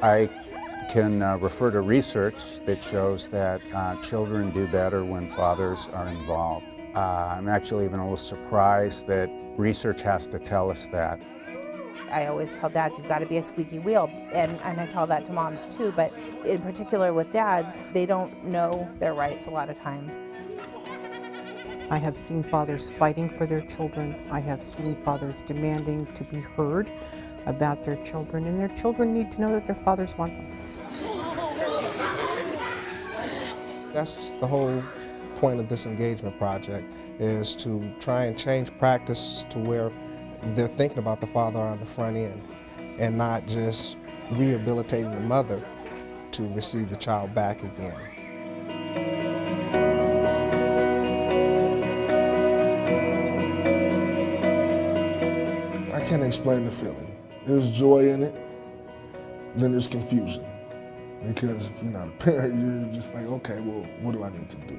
I can refer to research that shows that children do better when fathers are involved. I'm actually even a little surprised that research has to tell us that. I always tell dads, you've got to be a squeaky wheel, and I tell that to moms too, but in particular with dads, they don't know their rights a lot of times. I have seen fathers fighting for their children. I have seen fathers demanding to be heard about their children, and their children need to know that their fathers want them. That's the whole point of this engagement project, is to try and change practice to where they're thinking about the father on the front end and not just rehabilitating the mother to receive the child back again. I can't explain the feeling. There's joy in it, then there's confusion. Because if you're not a parent, you're just like, okay, well, what do I need to do?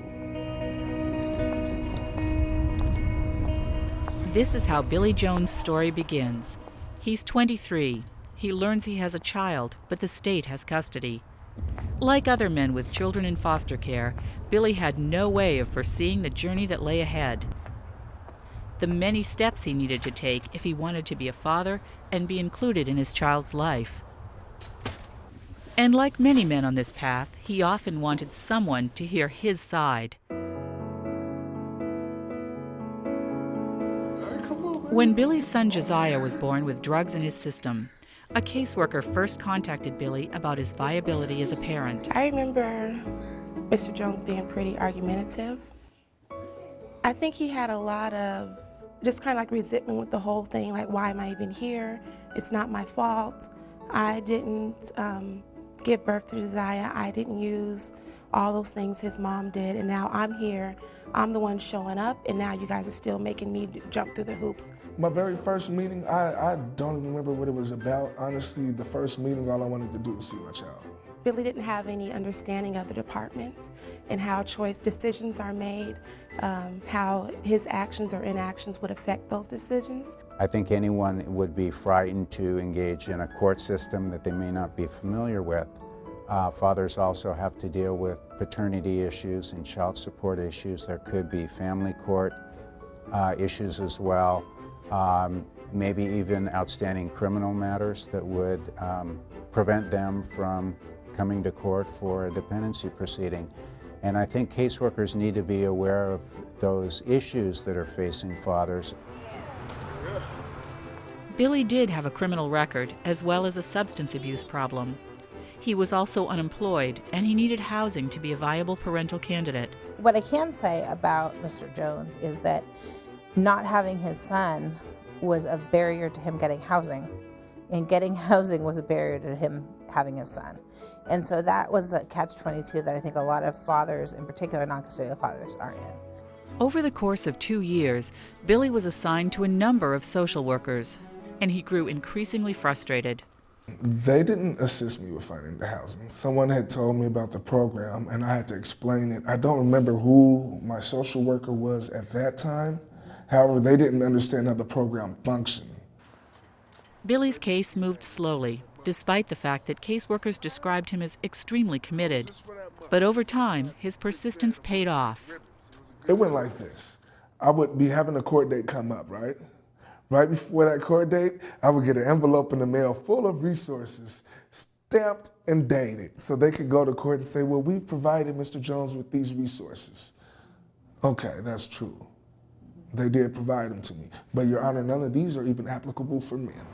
This is how Billy Jones' story begins. He's 23. He learns he has a child, but the state has custody. Like other men with children in foster care, Billy had no way of foreseeing the journey that lay ahead. The many steps he needed to take if he wanted to be a father and be included in his child's life. And like many men on this path, he often wanted someone to hear his side. When Billy's son Josiah was born with drugs in his system, a caseworker first contacted Billy about his viability as a parent. I remember Mr. Jones being pretty argumentative. I think he had a lot of just kind of like resentment with the whole thing, like, why am I even here? It's not my fault. I didn't give birth to Josiah. I didn't use all those things his mom did, and now I'm here. I'm the one showing up, and now you guys are still making me jump through the hoops. My very first meeting, I don't even remember what it was about. Honestly, the first meeting, all I wanted to do was see my child. Billy didn't have any understanding of the department and how choice decisions are made, how his actions or inactions would affect those decisions. I think anyone would be frightened to engage in a court system that they may not be familiar with. Fathers also have to deal with paternity issues and child support issues. There could be family court issues as well, maybe even outstanding criminal matters that would prevent them from coming to court for a dependency proceeding. And I think caseworkers need to be aware of those issues that are facing fathers. Billy did have a criminal record as well as a substance abuse problem. He was also unemployed, and he needed housing to be a viable parental candidate. What I can say about Mr. Jones is that not having his son was a barrier to him getting housing, and getting housing was a barrier to him having his son. And so that was the catch-22 that I think a lot of fathers, in particular non-custodial fathers, are in. Over the course of 2 years, Billy was assigned to a number of social workers, and he grew increasingly frustrated. They didn't assist me with finding the housing. Someone had told me about the program, and I had to explain it. I don't remember who my social worker was at that time. However, they didn't understand how the program functioned. Billy's case moved slowly, despite the fact that caseworkers described him as extremely committed. But over time, his persistence paid off. It went like this. I would be having a court date come up, right? Right before that court date, I would get an envelope in the mail full of resources, stamped and dated, so they could go to court and say, well, we've provided Mr. Jones with these resources. Okay, that's true. They did provide them to me. But Your Honor, none of these are even applicable for men.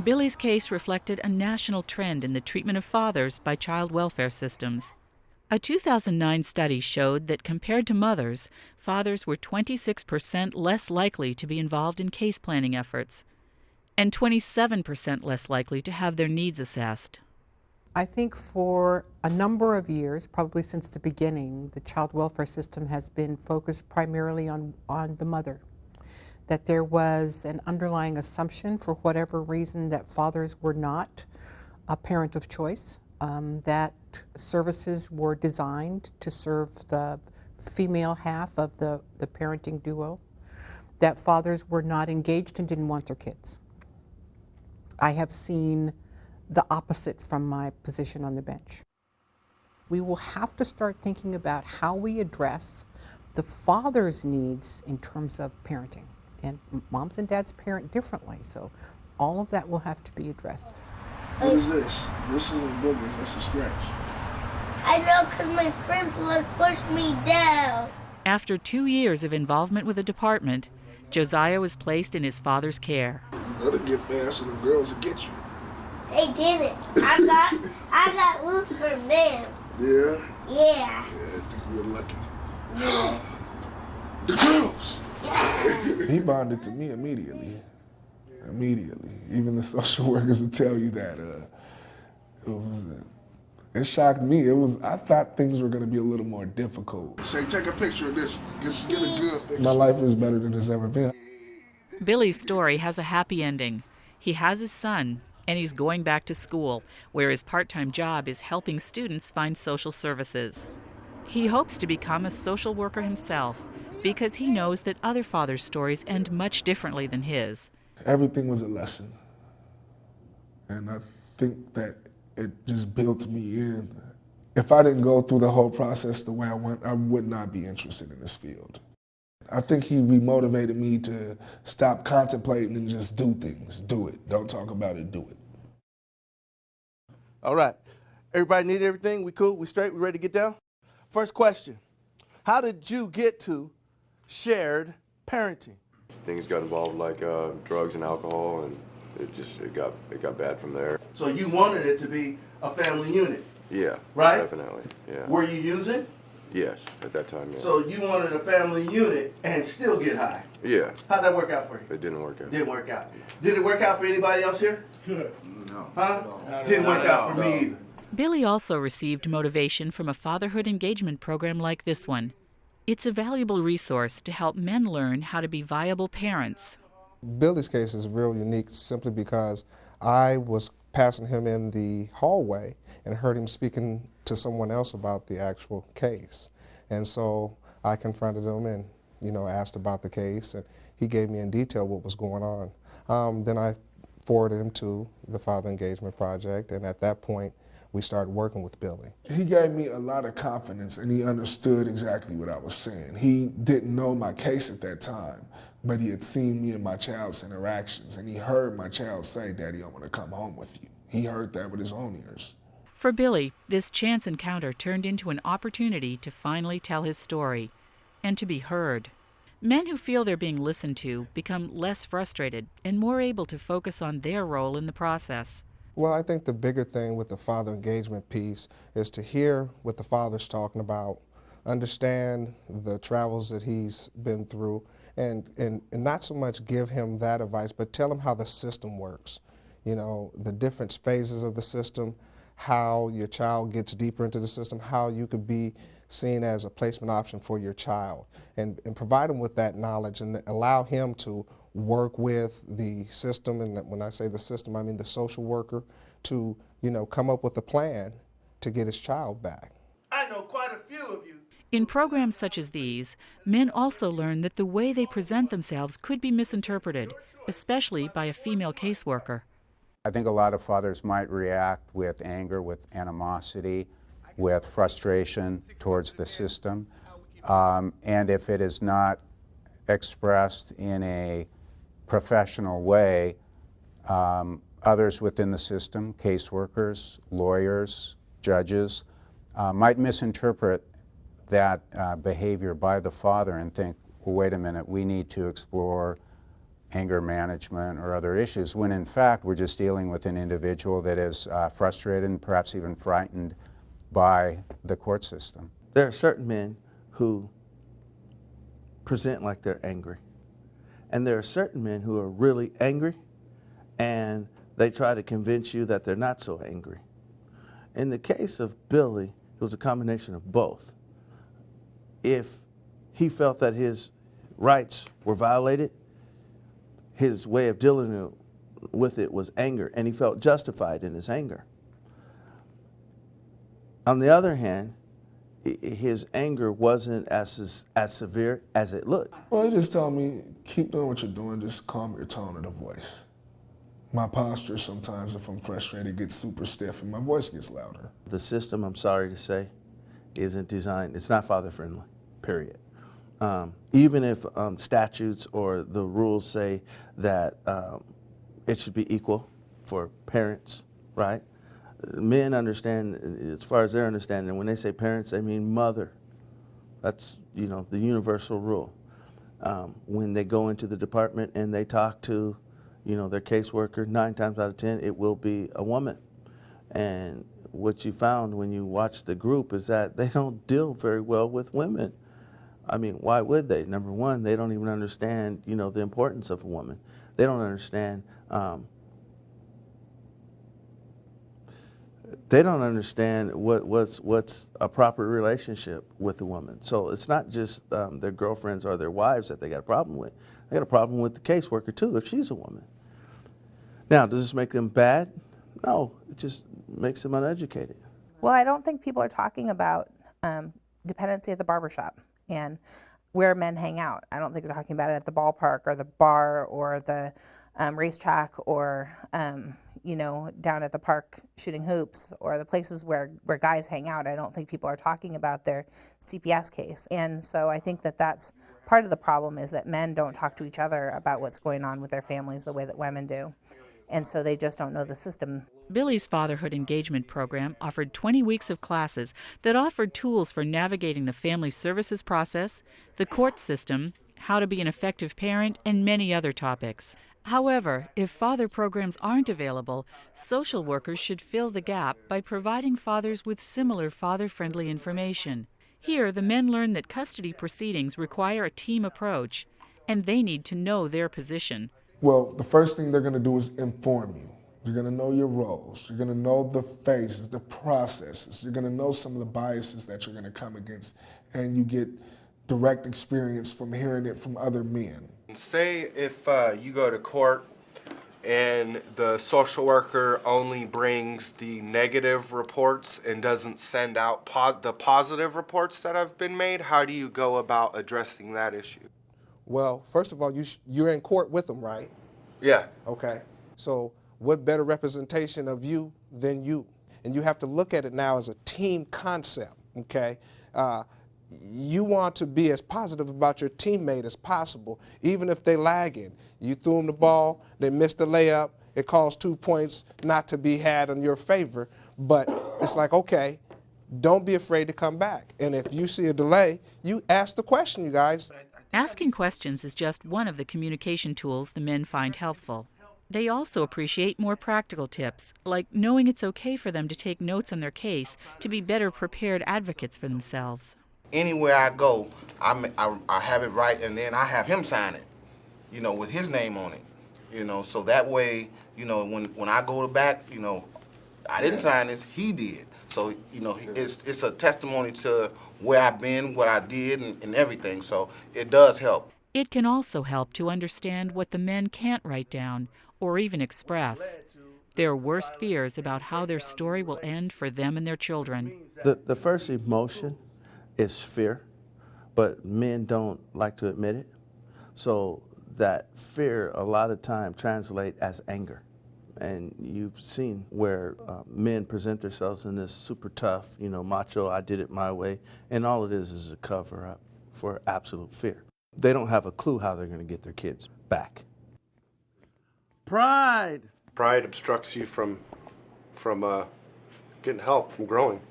Billy's case reflected a national trend in the treatment of fathers by child welfare systems. A 2009 study showed that compared to mothers, fathers were 26% less likely to be involved in case planning efforts, and 27% less likely to have their needs assessed. I think for a number of years, probably since the beginning, the child welfare system has been focused primarily on the mother. That there was an underlying assumption, for whatever reason, that fathers were not a parent of choice, that services were designed to serve the female half of the parenting duo, that fathers were not engaged and didn't want their kids. I have seen the opposite from my position on the bench. We will have to start thinking about how we address the father's needs in terms of parenting. And moms and dads parent differently, so all of that will have to be addressed. What is this? This isn't boogers, that's a stretch. I know, because my friends must push me down. After 2 years of involvement with the department, Josiah was placed in his father's care. You better get fast and the girls will get you. They did it. I got loose from them. Yeah? Yeah. Yeah, I think we're lucky. Yeah. The girls! He bonded to me immediately. Immediately. Even the social workers will tell you that. It shocked me. I thought things were going to be a little more difficult. Say, take a picture of this. Get a good picture. My life is better than it's ever been. Billy's story has a happy ending. He has his son, and he's going back to school, where his part-time job is helping students find social services. He hopes to become a social worker himself, because he knows that other fathers' stories end much differently than his. Everything was a lesson. And I think that it just built me in. If I didn't go through the whole process the way I went, I would not be interested in this field. I think he remotivated me to stop contemplating and just do things. Do it. Don't talk about it, do it. All right. Everybody need everything? We cool? We straight? We ready to get down? First question. How did you get to shared parenting? Things got involved like drugs and alcohol, and it got bad from there. So you wanted it to be a family unit? Yeah, right? Definitely, yeah. Were you using? Yes, at that time, yes. So you wanted a family unit and still get high? Yeah. How'd that work out for you? It didn't work out. Didn't work out. Did it work out for anybody else here? No. Huh? Didn't work out for me either. Billy also received motivation from a fatherhood engagement program like this one. It's a valuable resource to help men learn how to be viable parents. Billy's case is real unique simply because I was passing him in the hallway and heard him speaking to someone else about the actual case. And so I confronted him and, asked about the case, and he gave me in detail what was going on. Then I forwarded him to the Father Engagement Project, and at that point, we started working with Billy. He gave me a lot of confidence, and he understood exactly what I was saying. He didn't know my case at that time, but he had seen me and my child's interactions, and he heard my child say, "Daddy, I want to come home with you." He heard that with his own ears. For Billy, this chance encounter turned into an opportunity to finally tell his story and to be heard. Men who feel they're being listened to become less frustrated and more able to focus on their role in the process. Well, I think the bigger thing with the father engagement piece is to hear what the father's talking about, understand the travels that he's been through, and not so much give him that advice, but tell him how the system works. The different phases of the system, how your child gets deeper into the system, how you could be seen as a placement option for your child, and provide him with that knowledge and allow him to work with the system, and when I say the system, I mean the social worker, to come up with a plan to get his child back. I know quite a few of you. In programs such as these, men also learn that the way they present themselves could be misinterpreted, especially by a female caseworker. I think a lot of fathers might react with anger, with animosity, with frustration towards the system, and if it is not expressed in a professional way, others within the system, caseworkers, lawyers, judges, might misinterpret that behavior by the father and think, well, wait a minute, we need to explore anger management or other issues, when in fact we're just dealing with an individual that is frustrated and perhaps even frightened by the court system. There are certain men who present like they're angry. And there are certain men who are really angry, and they try to convince you that they're not so angry. In the case of Billy, it was a combination of both. If he felt that his rights were violated, his way of dealing with it was anger, and he felt justified in his anger. On the other hand, his anger wasn't as severe as it looked. Well, he just told me, keep doing what you're doing, just calm your tone of the voice. My posture sometimes, if I'm frustrated, gets super stiff and my voice gets louder. The system, I'm sorry to say, isn't designed, it's not father-friendly, period. Even if statutes or the rules say that it should be equal for parents, right? Men understand, as far as their understanding, when they say parents, they mean mother. That's, the universal rule. When they go into the department and they talk to, their caseworker, 9 times out of 10, it will be a woman. And what you found when you watch the group is that they don't deal very well with women. I mean, why would they? Number one, they don't even understand, the importance of a woman. They don't understand. They don't understand what's a proper relationship with a woman. So it's not just their girlfriends or their wives that they got a problem with. They got a problem with the caseworker too, if she's a woman. Now, does this make them bad? No, it just makes them uneducated. Well, I don't think people are talking about dependency at the barbershop and where men hang out. I don't think they're talking about it at the ballpark or the bar or the racetrack or down at the park shooting hoops or the places where guys hang out. I don't think people are talking about their CPS case. And so I think that that's part of the problem, is that men don't talk to each other about what's going on with their families the way that women do. And so they just don't know the system. Billy's fatherhood engagement program offered 20 weeks of classes that offered tools for navigating the family services process, the court system, how to be an effective parent, and many other topics. However, if father programs aren't available, social workers should fill the gap by providing fathers with similar father-friendly information. Here, the men learn that custody proceedings require a team approach, and they need to know their position. Well, the first thing they're going to do is inform you. You're going to know your roles. You're going to know the phases, the processes. You're going to know some of the biases that you're going to come against, and you get direct experience from hearing it from other men. Say if you go to court and the social worker only brings the negative reports and doesn't send out the positive reports that have been made, how do you go about addressing that issue? Well, first of all, you're in court with them, right? Yeah. Okay. So what better representation of you than you? And you have to look at it now as a team concept, okay? You want to be as positive about your teammate as possible, even if they lagging. You threw them the ball, they missed the layup, it caused 2 points not to be had in your favor, but it's like, okay, don't be afraid to come back. And if you see a delay, you ask the question, you guys. Asking questions is just one of the communication tools the men find helpful. They also appreciate more practical tips, like knowing it's okay for them to take notes on their case to be better prepared advocates for themselves. Anywhere I go, I have it right, and then I have him sign it, with his name on it, so that way, when I go back, I didn't sign this, he did. So, it's a testimony to where I've been, what I did, and everything, so it does help. It can also help to understand what the men can't write down or even express, their worst fears about how their story will end for them and their children. The first emotion is fear, but men don't like to admit it. So that fear a lot of time translate as anger. And you've seen where men present themselves in this super tough, macho, I did it my way, and all it is a cover up for absolute fear. They don't have a clue how they're going to get their kids back. Pride. Pride obstructs you from getting help, from growing.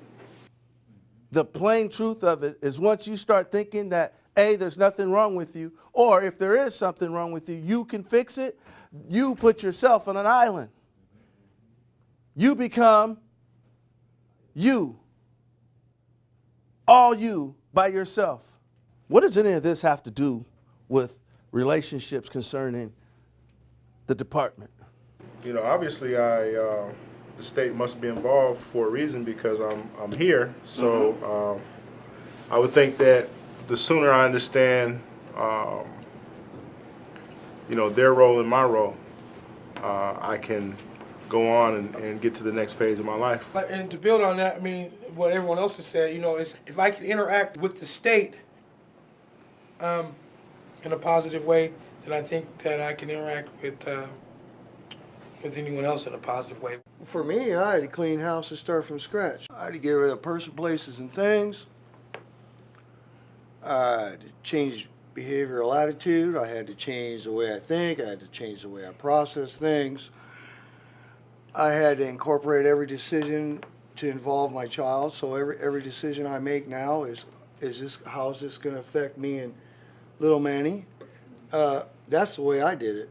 The plain truth of it is once you start thinking that, A, there's nothing wrong with you, or if there is something wrong with you, you can fix it, you put yourself on an island. You become you. All you by yourself. What does any of this have to do with relationships concerning the department? Obviously, the state must be involved for a reason because I'm here. So I would think that the sooner I understand, their role and my role, I can go on and get to the next phase of my life. And to build on that, I mean, what everyone else has said, is if I can interact with the state in a positive way, then I think that I can interact with with anyone else in a positive way. For me, I had to clean house and start from scratch. I had to get rid of person, places, and things. I had to change behavioral attitude. I had to change the way I think. I had to change the way I process things. I had to incorporate every decision to involve my child. So every decision I make now is this, how's this going to affect me and little Manny? That's the way I did it.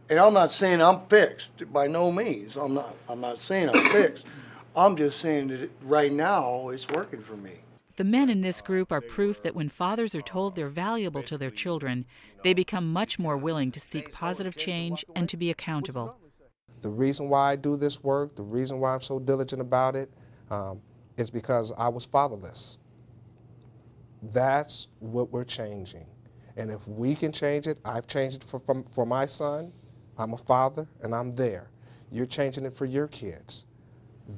And I'm not saying I'm fixed, by no means. I'm not saying I'm fixed. I'm just saying that right now it's working for me. The men in this group are proof that when fathers are told they're valuable to their children, they become much more willing to seek positive change and to be accountable. The reason why I do this work, the reason why I'm so diligent about it, is because I was fatherless. That's what we're changing. And if we can change it, I've changed it for my son. I'm a father, and I'm there. You're changing it for your kids.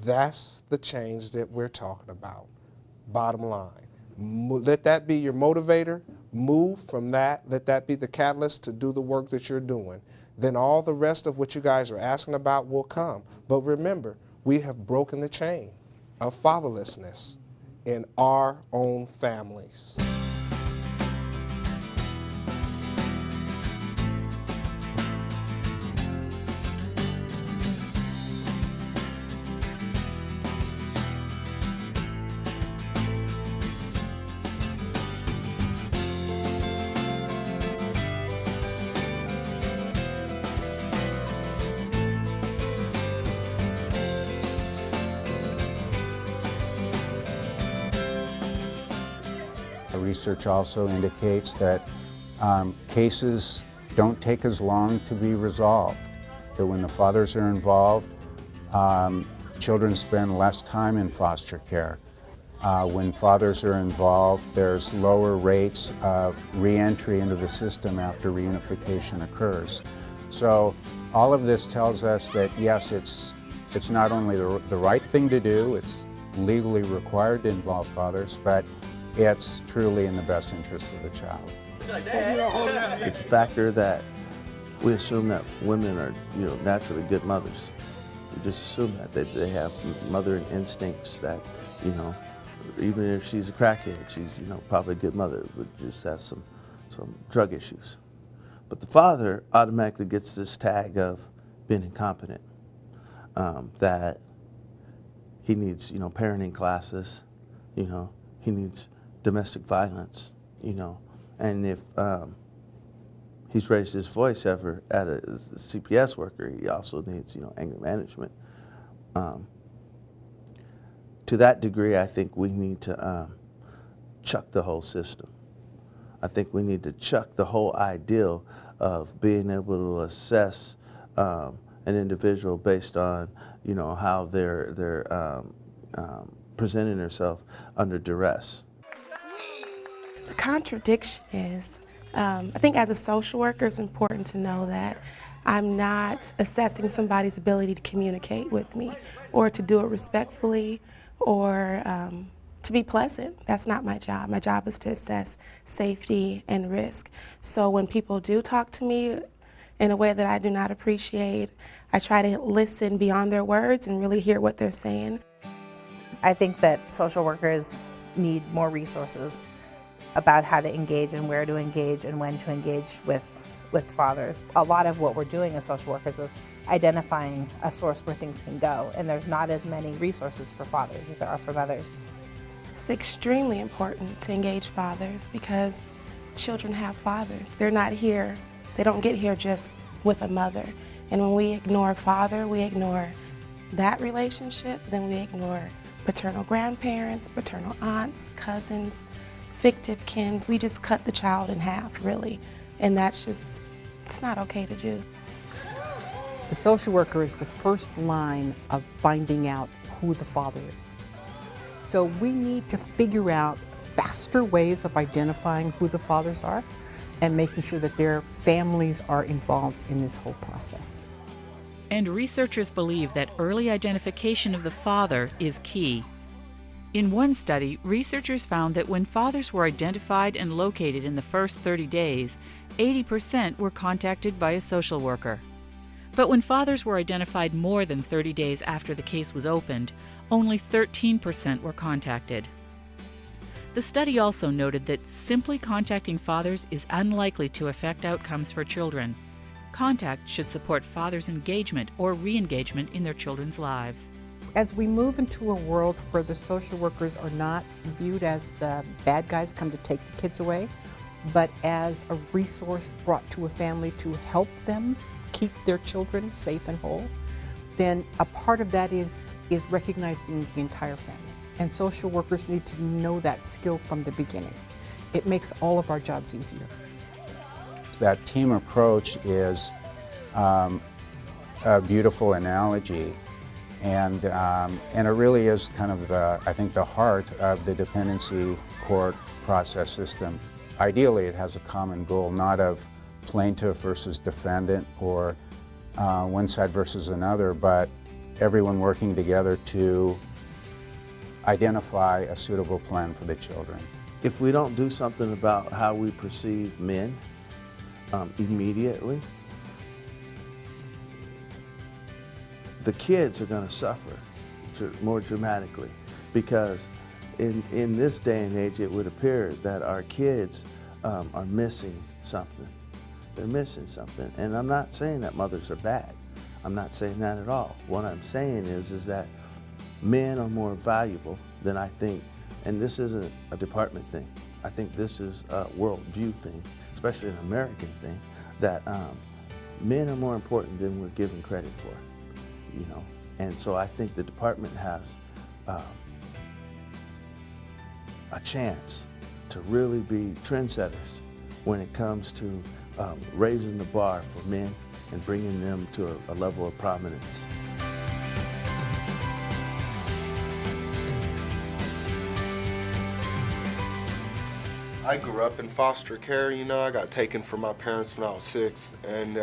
That's the change that we're talking about. Bottom line. Let that be your motivator. Move from that. Let that be the catalyst to do the work that you're doing. Then all the rest of what you guys are asking about will come. But remember, we have broken the chain of fatherlessness in our own families. Research also indicates that cases don't take as long to be resolved, that when the fathers are involved, children spend less time in foster care. When fathers are involved, there's lower rates of re-entry into the system after reunification occurs. So all of this tells us that yes, it's not only the right thing to do, it's legally required to involve fathers, but it's truly in the best interest of the child. It's a factor that we assume that women are, naturally good mothers. We just assume that they have mothering instincts that, even if she's a crackhead, she's, probably a good mother, but just has some drug issues. But the father automatically gets this tag of being incompetent, that he needs, parenting classes, he needs domestic violence, and if he's raised his voice ever at a CPS worker, he also needs, anger management. To that degree, I think we need to chuck the whole system. I think we need to chuck the whole ideal of being able to assess an individual based on, how they're presenting herself under duress. The contradiction is, I think as a social worker, it's important to know that I'm not assessing somebody's ability to communicate with me or to do it respectfully or to be pleasant. That's not my job. My job is to assess safety and risk. So when people do talk to me in a way that I do not appreciate, I try to listen beyond their words and really hear what they're saying. I think that social workers need more resources about how to engage and where to engage and when to engage with fathers. A lot of what we're doing as social workers is identifying a source where things can go, and there's not as many resources for fathers as there are for mothers. It's extremely important to engage fathers because children have fathers. They're not here, they don't get here just with a mother. And when we ignore father, we ignore that relationship, then we ignore paternal grandparents, paternal aunts, cousins, fictive kins. We just cut the child in half, really. And that's just, it's not okay to do. The social worker is the first line of finding out who the father is. So we need to figure out faster ways of identifying who the fathers are and making sure that their families are involved in this whole process. And researchers believe that early identification of the father is key. In one study, researchers found that when fathers were identified and located in the first 30 days, 80% were contacted by a social worker. But when fathers were identified more than 30 days after the case was opened, only 13% were contacted. The study also noted that simply contacting fathers is unlikely to affect outcomes for children. Contact should support fathers' engagement or re-engagement in their children's lives. As we move into a world where the social workers are not viewed as the bad guys come to take the kids away, but as a resource brought to a family to help them keep their children safe and whole, then a part of that is recognizing the entire family. And social workers need to know that skill from the beginning. It makes all of our jobs easier. That team approach is a beautiful analogy, and it really is kind of I think the heart of the dependency court process system. Ideally, it has a common goal, not of plaintiff versus defendant or one side versus another, but everyone working together to identify a suitable plan for the children. If we don't do something about how we perceive men immediately, the kids are going to suffer more dramatically, because in this day and age it would appear that our kids are missing something. They're missing something. And I'm not saying that mothers are bad. I'm not saying that at all. What I'm saying is that men are more valuable than I think, and this isn't a department thing. I think this is a worldview thing, especially an American thing, that men are more important than we're given credit for, you know. And so I think the department has a chance to really be trendsetters when it comes to raising the bar for men and bringing them to a level of prominence. I grew up in foster care, you know. I got taken from my parents when I was 6, and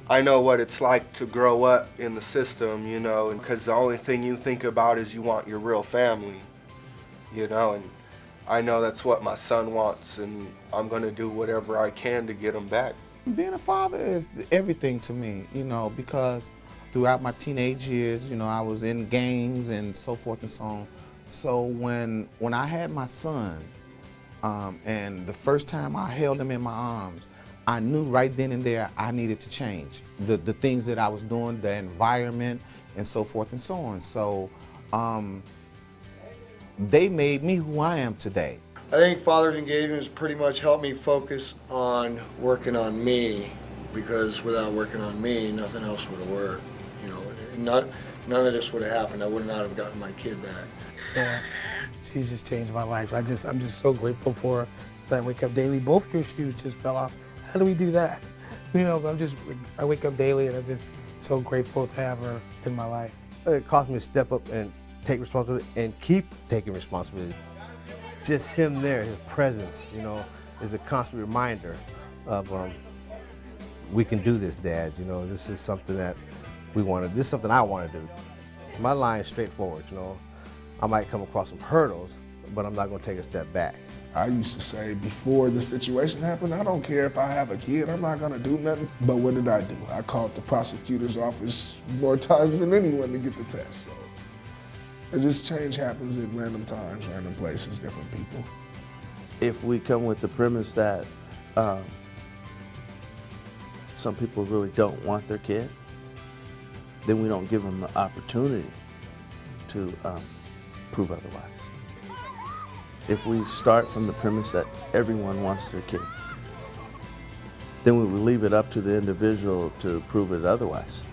I know what it's like to grow up in the system, you know, because the only thing you think about is you want your real family, you know, and I know that's what my son wants, and I'm gonna do whatever I can to get him back. Being a father is everything to me, you know, because throughout my teenage years, you know, I was in gangs and so forth and so on. So when I had my son, and the first time I held him in my arms, I knew right then and there I needed to change. The things that I was doing, the environment, and so forth and so on. So they made me who I am today. I think Father's Engagement has pretty much helped me focus on working on me, because without working on me, nothing else would have worked. You know, none of this would have happened. I would not have gotten my kid back. Yeah, she's just changed my life. I'm just so grateful for her. That I wake up daily. Both your shoes just fell off. How do we do that? You know, I wake up daily and I'm just so grateful to have her in my life. It caused me to step up and take responsibility and keep taking responsibility. Just him there, his presence, you know, is a constant reminder of we can do this, Dad. You know, this is something that this is something I want to do. My line is straightforward, you know. I might come across some hurdles, but I'm not going to take a step back. I used to say before the situation happened, I don't care if I have a kid, I'm not gonna do nothing. But what did I do? I called the prosecutor's office more times than anyone to get the test. So it just change happens at random times, random places, different people. If we come with the premise that some people really don't want their kid, then we don't give them the opportunity to prove otherwise. If we start from the premise that everyone wants their kid, then we will leave it up to the individual to prove it otherwise.